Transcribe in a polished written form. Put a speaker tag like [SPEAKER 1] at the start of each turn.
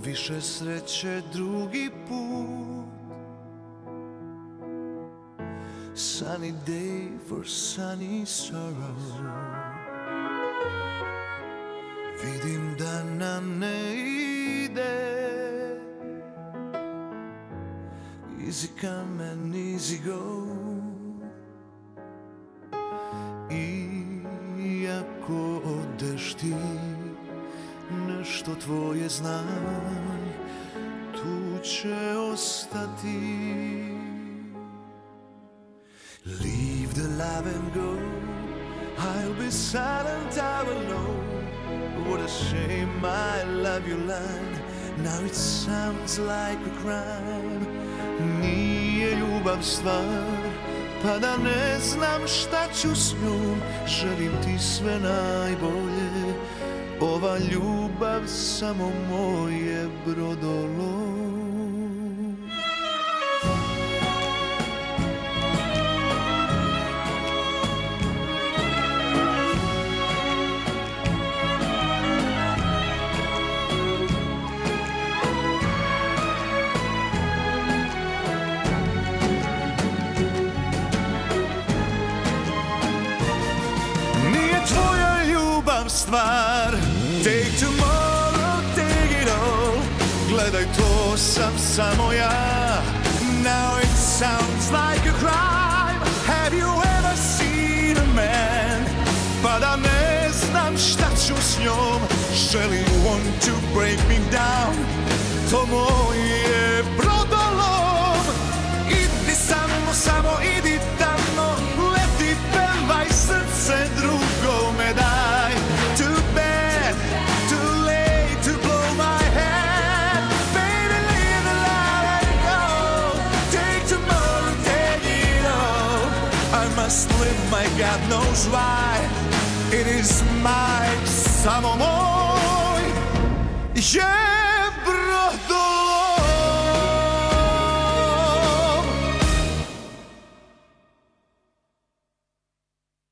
[SPEAKER 1] više sreće drugi put. Sunny day for sunny sorrow. Vidim da nam ne ide. Easy come and easy go. Iako odeš ti, nešto tvoje znaj tu će ostati. Leave the love and go. I'll be silent, I will know. What a shame, I love your line. Now it sounds like a crime. Nije ljubav stvar, pa da ne znam šta ću s njom. Želim ti sve najbolje. Ova ljubav samo moje brodolo. Stvar. Take tomorrow, take it all. Gledaj, to sam samo ja. Now it sounds like a crime. Have you ever seen a man? Pa da ne znam šta ću s njom. Želim want to break me down. To moje brodolom. Idi samo, samo idi tamo. Leti, pevaj, srce drugome daj. Too bad, too late to blow my head. Baby, leave the light and go. Take tomorrow, take it all. I must live, my God knows why. It is my samo moj. Yeah.